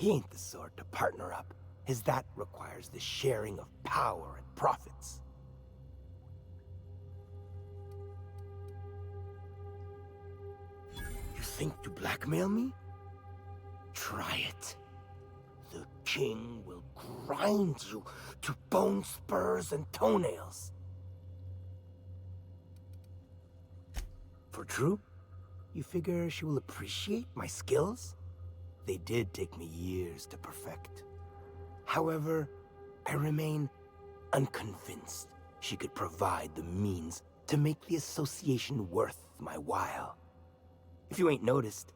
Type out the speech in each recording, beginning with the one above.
He ain't the sort to partner up, as that requires the sharing of power and profits. You think to blackmail me? Try it. The king will grind you to bone spurs and toenails. For true? You figure she will appreciate my skills? They did take me years to perfect. However, I remain unconvinced she could provide the means to make the association worth my while. If you ain't noticed,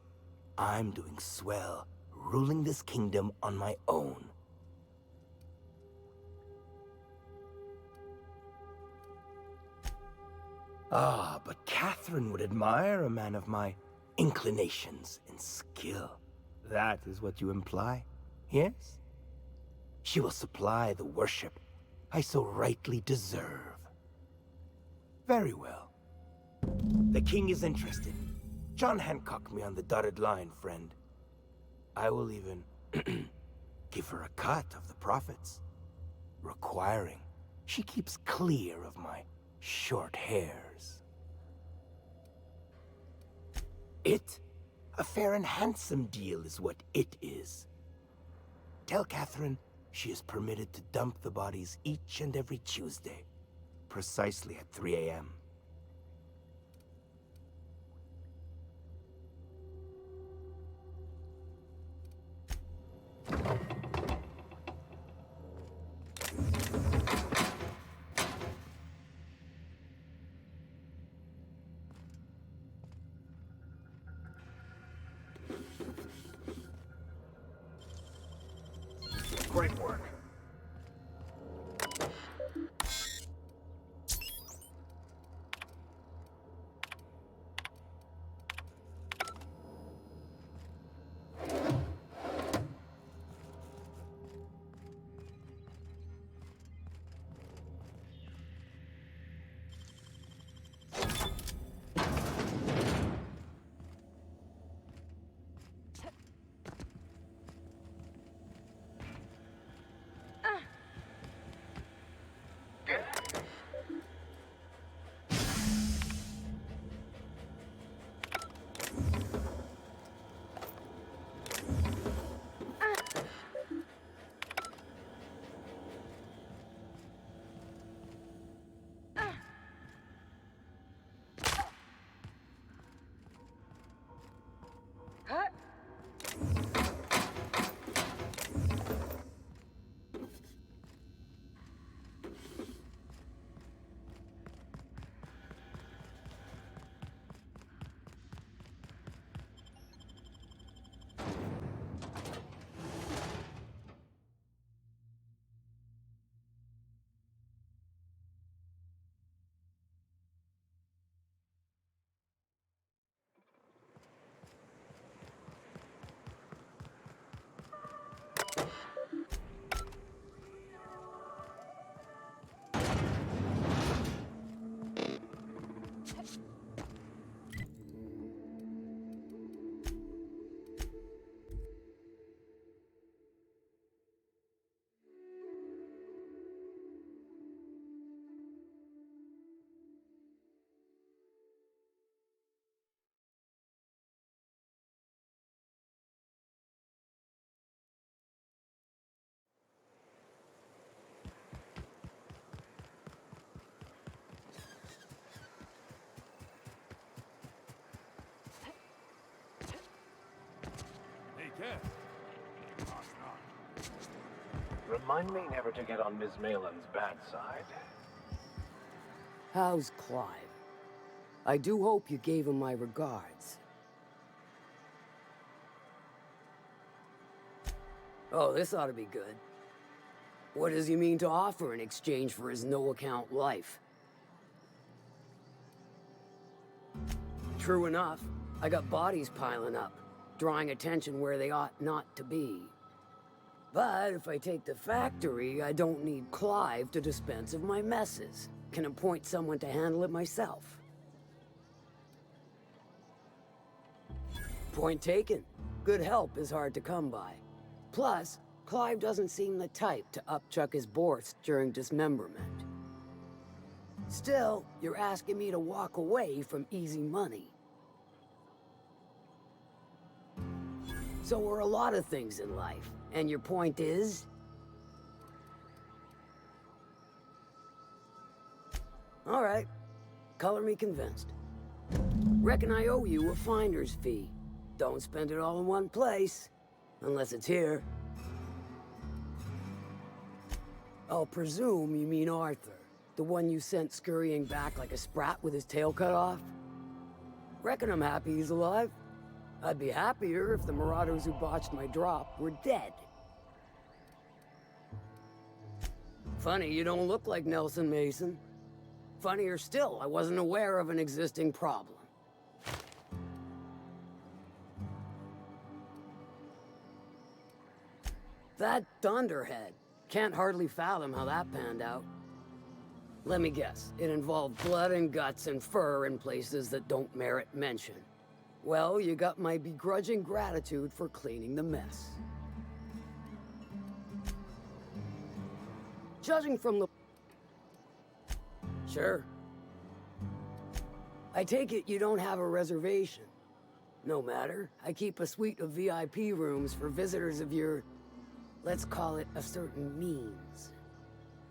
I'm doing swell, ruling this kingdom on my own. Ah, but Catherine would admire a man of my inclinations and skill. That is what you imply, yes? She will supply the worship I so rightly deserve. Very well. The king is interested. John Hancock me on the dotted line, friend. I will even give her a cut of the profits, requiring she keeps clear of my short hairs. It? A fair and handsome deal is what it is. Tell Catherine she is permitted to dump the bodies each and every Tuesday, precisely at 3 a.m. Great work. Remind me never to get on Ms. Malin's bad side. How's Clive? I do hope you gave him my regards. Oh, this ought to be good. What does he mean to offer in exchange for his no-account life? True enough, I got bodies piling up, drawing attention where they ought not to be. But if I take the factory, I don't need Clive to dispense of my messes. Can appoint someone to handle it myself. Point taken. Good help is hard to come by. Plus, Clive doesn't seem the type to upchuck his Borth during dismemberment. Still, you're asking me to walk away from easy money. So are a lot of things in life, and your point is? All right, color me convinced. Reckon I owe you a finder's fee. Don't spend it all in one place, unless it's here. I'll presume you mean Arthur, the one you sent scurrying back like a sprat with his tail cut off? Reckon I'm happy he's alive. I'd be happier if the marauders who botched my drop were dead. Funny you don't look like Nelson Mason. Funnier still, I wasn't aware of an existing problem. That Thunderhead. Can't hardly fathom how that panned out. Let me guess, it involved blood and guts and fur in places that don't merit mention. Well, you got my begrudging gratitude for cleaning the mess. Judging from the... Sure. I take it you don't have a reservation. No matter, I keep a suite of VIP rooms for visitors of your... let's call it a certain means.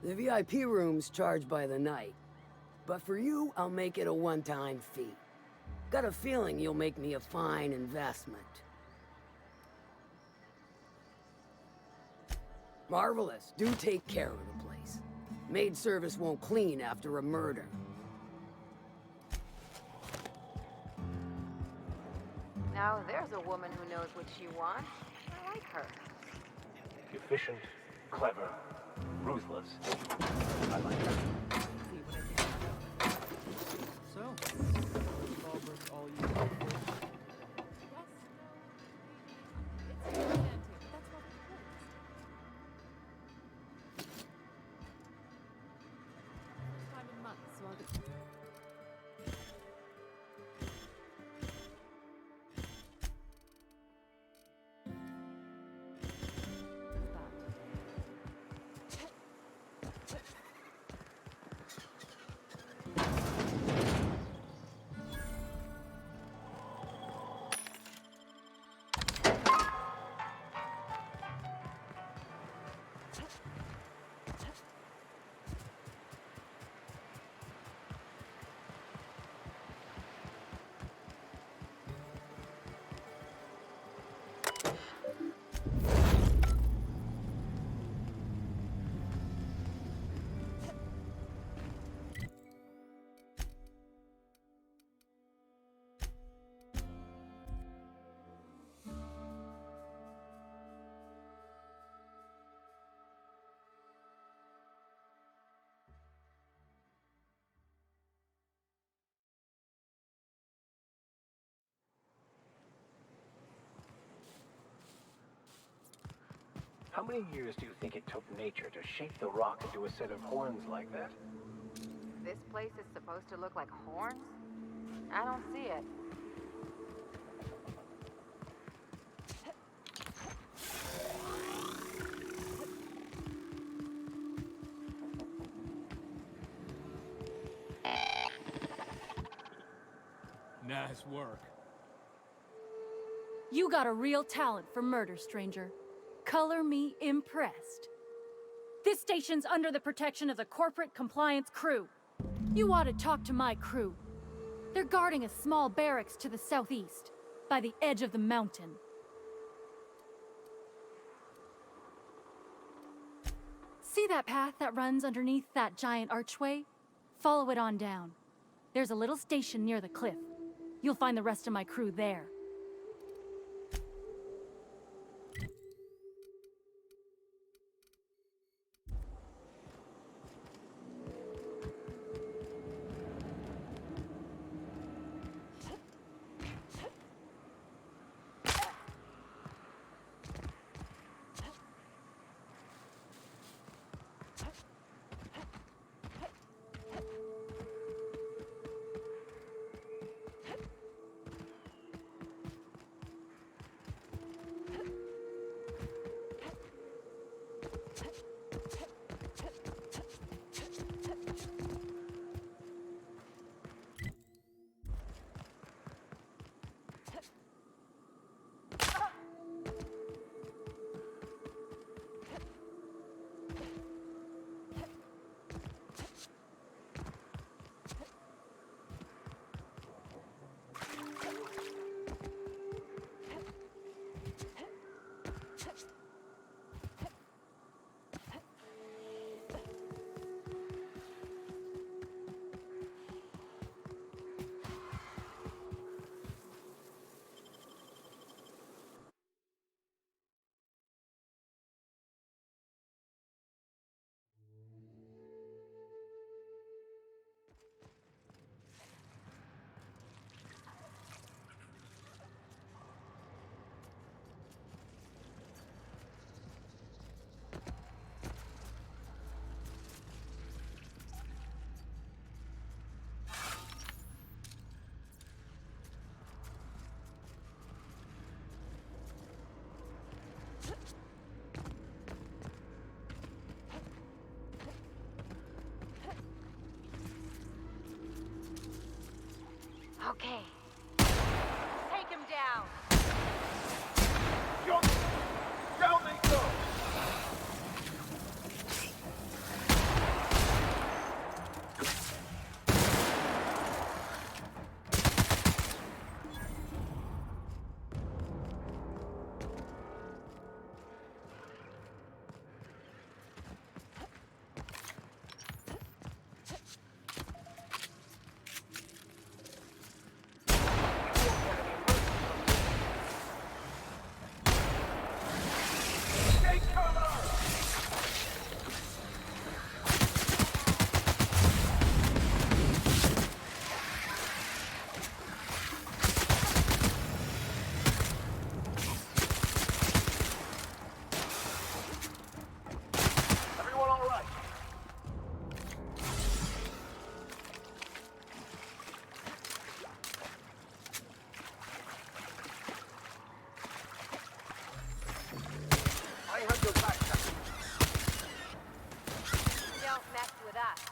The VIP rooms charge by the night. But for you, I'll make it a one-time fee. Got a feeling you'll make me a fine investment. Marvelous. Do take care of the place. Maid service won't clean after a murder. Now there's a woman who knows what she wants. I like her. Efficient, clever, ruthless. I like her. So, revolver's all you need. Yes. It's romantic. That's what it is. First time in months, so I'll get... How many years do you think it took nature to shape the rock into a set of horns like that? This place is supposed to look like horns? I don't see it. Nice work. You got a real talent for murder, stranger. Color me impressed. This station's under the protection of the corporate compliance crew. You ought to talk to my crew. They're guarding a small barracks to the southeast, by the edge of the mountain. See that path that runs underneath that giant archway? Follow it on down. There's a little station near the cliff. You'll find the rest of my crew there. Okay. Take him down. Down they go! Don't mess with us.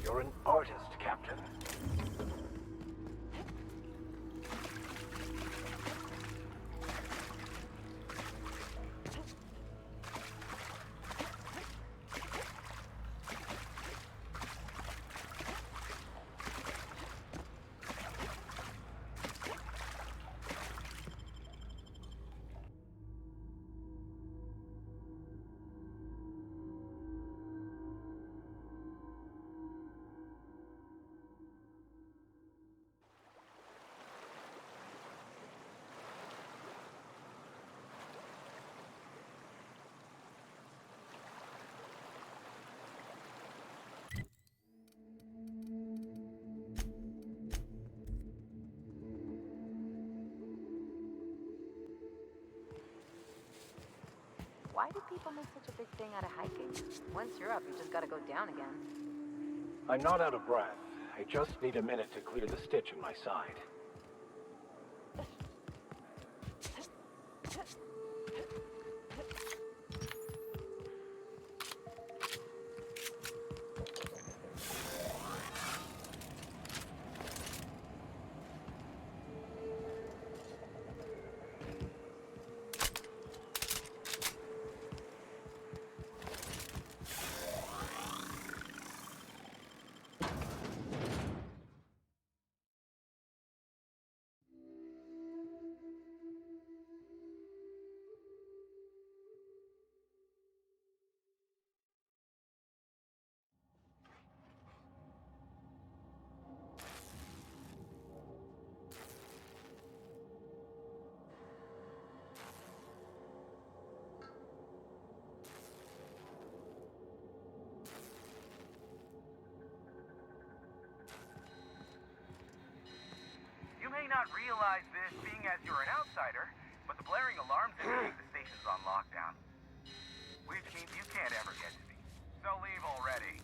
You're an artist, Captain. Why do people make such a big thing out of hiking? Once you're up, you just gotta go down again. I'm not out of breath. I just need a minute to clear the stitch in my side. You may not realize this being as you're an outsider, but the blaring alarms indicate the station's on lockdown. Which means you can't ever get to me. So leave already.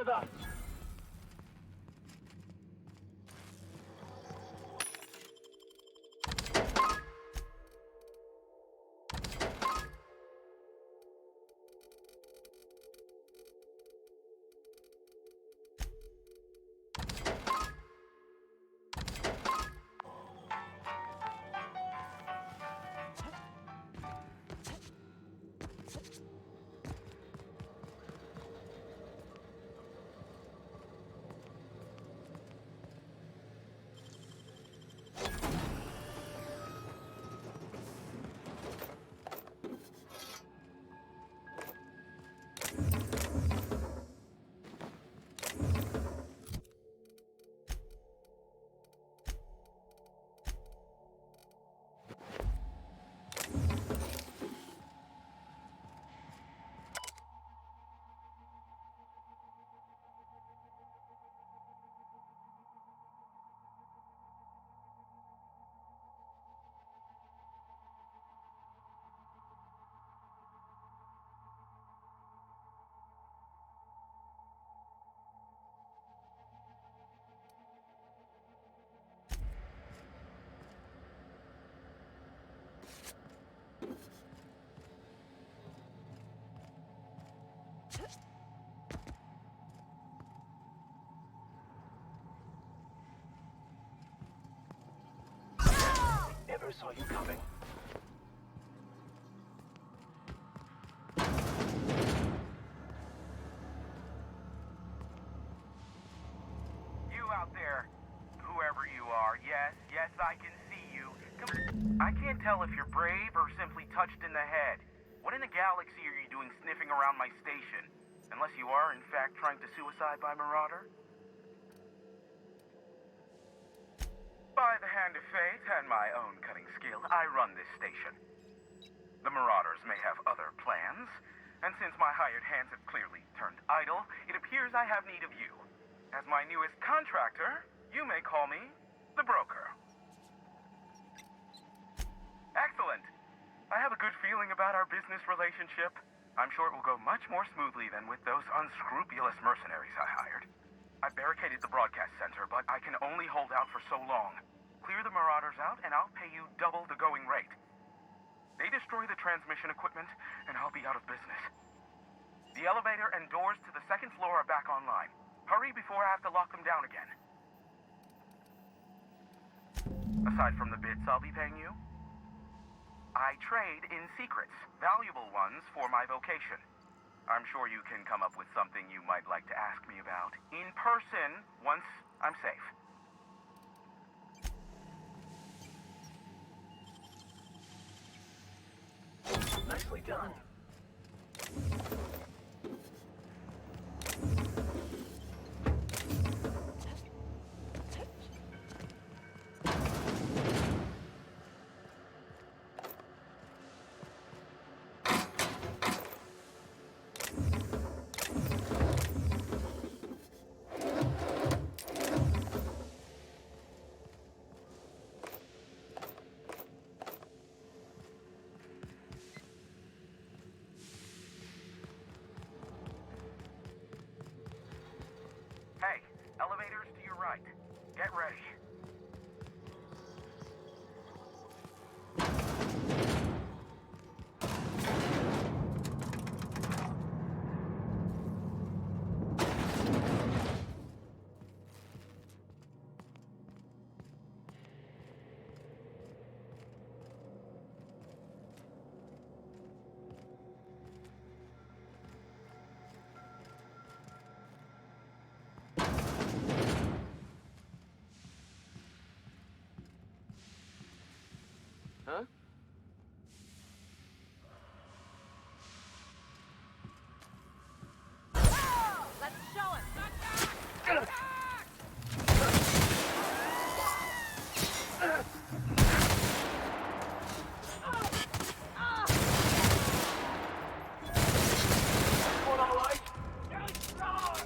with us! Never saw you coming. You out there, whoever you are, yes, I can see you. I can't tell if you're brave or simply touched in the head. What in the galaxy are you doing sniffing around my station? Unless you are, in fact, trying to suicide by Marauder? By the hand of fate and my own cutting skill, I run this station. The Marauders may have other plans, and since my hired hands have clearly turned idle, it appears I have need of you. As my newest contractor, you may call me the Broker. Excellent. I have a good feeling about our business relationship. I'm sure it will go much more smoothly than with those unscrupulous mercenaries I hired. I barricaded the broadcast center, but I can only hold out for so long. Clear the Marauders out, and I'll pay you double the going rate. They destroy the transmission equipment, and I'll be out of business. The elevator and doors to the second floor are back online. Hurry before I have to lock them down again. Aside from the bits I'll be paying you, I trade in secrets, valuable ones for my vocation. I'm sure you can come up with something you might like to ask me about in person once I'm safe. Nicely done. Hey, elevators to your right. Get ready. Huh? Let's show him! Going all right? Get strong!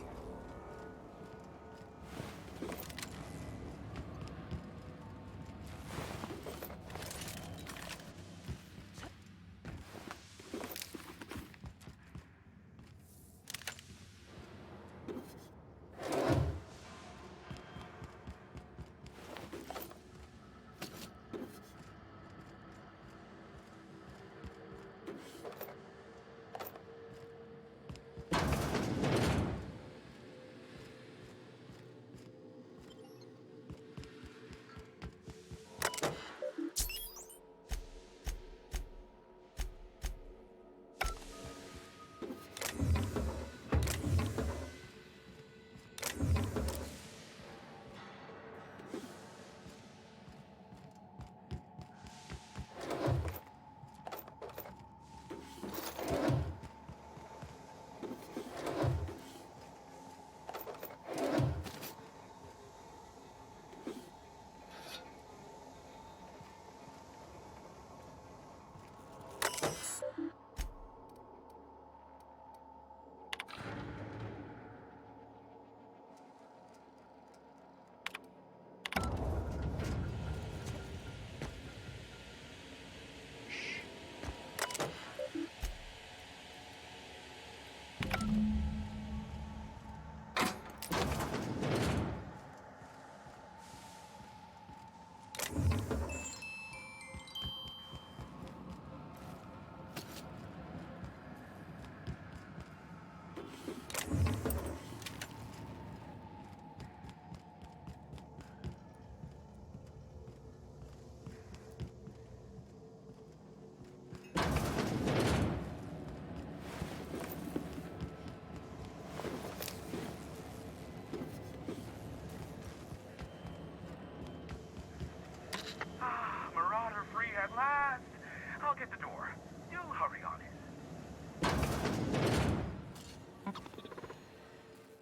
at the door. Do hurry on it.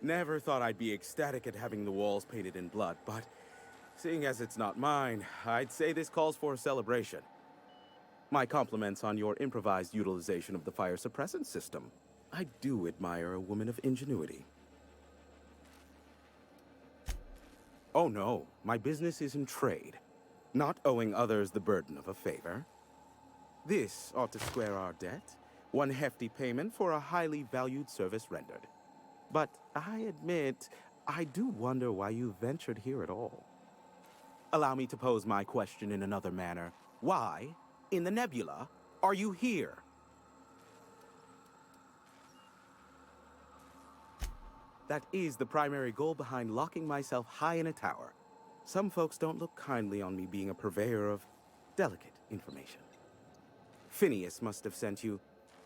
Never thought I'd be ecstatic at having the walls painted in blood, but seeing as it's not mine, I'd say this calls for a celebration. My compliments on your improvised utilization of the fire suppressant system. I do admire a woman of ingenuity. Oh no, my business is in trade, not owing others the burden of a favor. This ought to square our debt, one hefty payment for a highly valued service rendered. But I admit, I do wonder why you ventured here at all. Allow me to pose my question in another manner. Why, in the nebula, are you here? That is the primary goal behind locking myself high in a tower. Some folks don't look kindly on me being a purveyor of delicate information. Phineas must have sent you.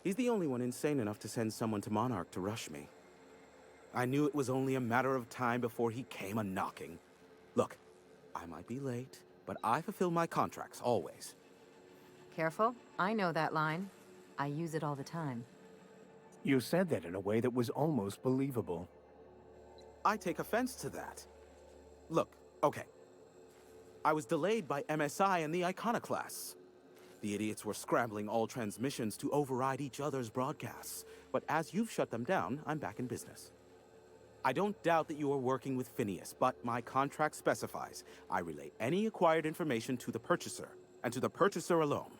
He's the only one insane enough to send someone to Monarch to rush me. I knew it was only a matter of time before he came a-knocking. Look, I might be late, but I fulfill my contracts, always. Careful. I know that line. I use it all the time. You said that in a way that was almost believable. I take offense to that. Look, okay. I was delayed by MSI and the Iconoclasts. The idiots were scrambling all transmissions to override each other's broadcasts. But as you've shut them down, I'm back in business. I don't doubt that you are working with Phineas, but my contract specifies I relay any acquired information to the purchaser, and to the purchaser alone.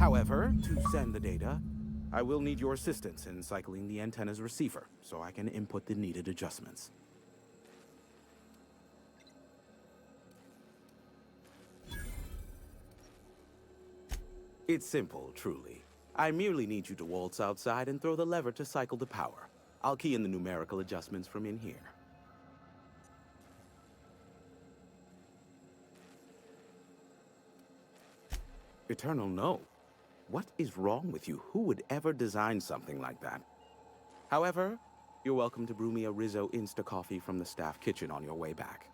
However, to send the data, I will need your assistance in cycling the antenna's receiver, so I can input the needed adjustments. It's simple, truly. I merely need you to waltz outside and throw the lever to cycle the power. I'll key in the numerical adjustments from in here. Eternal, no. What is wrong with you? Who would ever design something like that? However, you're welcome to brew me a Rizzo Insta-Coffee from the staff kitchen on your way back.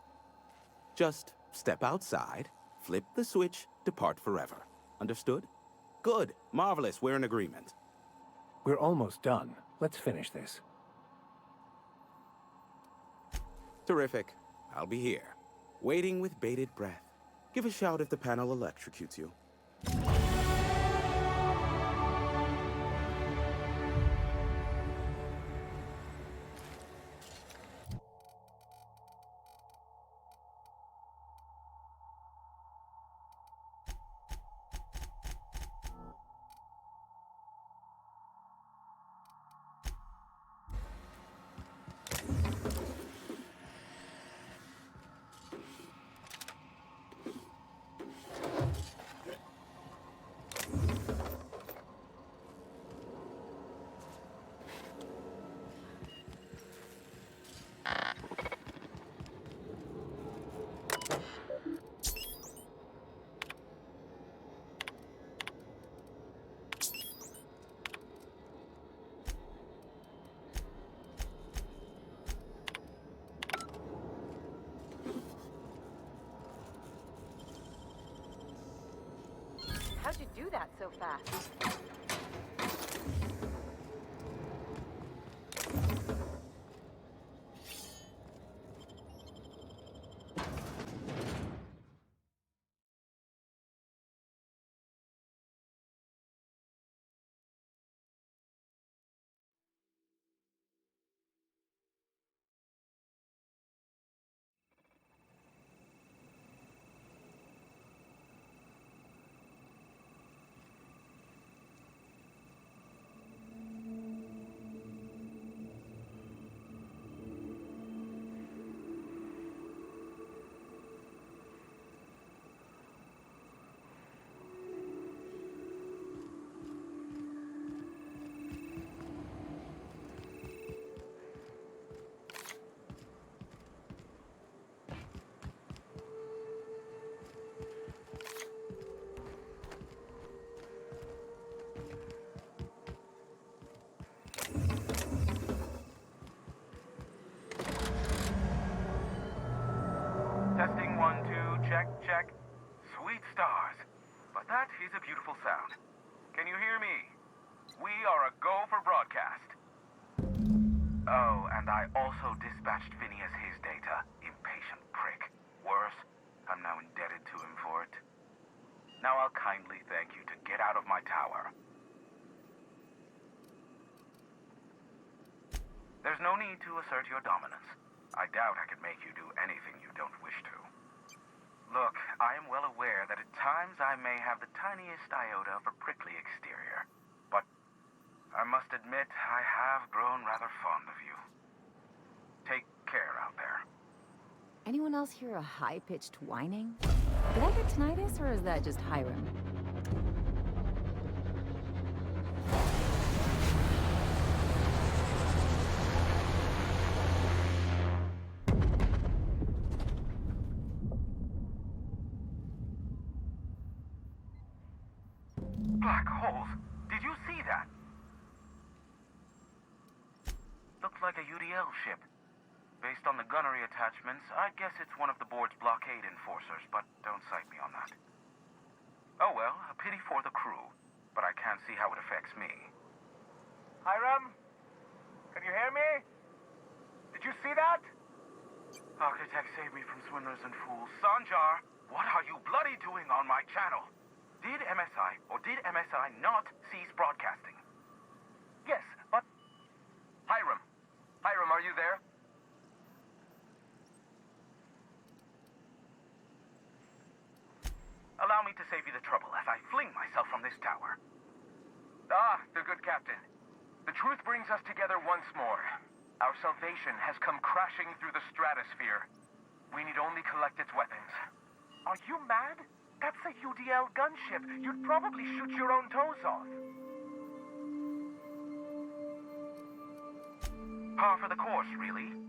Just step outside, flip the switch, depart forever. Understood? Good. Marvelous. We're in agreement. We're almost done. Let's finish this. Terrific. I'll be here, waiting with bated breath. Give a shout if the panel electrocutes you. How'd you do that so fast? Testing 1, 2, check, check. Sweet stars. But that is a beautiful sound. Can you hear me? We are a go for broadcast. Oh, and I also dispatched Phineas his data. Impatient prick. Worse, I'm now indebted to him for it. Now I'll kindly thank you to get out of my tower. There's no need to assert your dominance. I doubt I could make you do anything you don't wish to. Look, I am well aware that at times I may have the tiniest iota of a prickly exterior, but I must admit I have grown rather fond of you. Take care out there. Anyone else hear a high-pitched whining? Did I get tinnitus, or is that just Hiram? Black holes! Did you see that? Looks like a UDL ship. Based on the gunnery attachments, I guess it's one of the board's blockade enforcers, but don't cite me on that. Oh well, a pity for the crew, but I can't see how it affects me. Hiram? Can you hear me? Did you see that? Architect, save me from swindlers and fools. Sanjar, what are you bloody doing on my channel? Did MSI or did MSI not cease broadcasting? Yes, but... Hiram! Hiram, are you there? Allow me to save you the trouble as I fling myself from this tower. Ah, the good captain. The truth brings us together once more. Our salvation has come crashing through the stratosphere. We need only collect its weapons. Are you mad? That's a UDL gunship. You'd probably shoot your own toes off. Par for the course, really.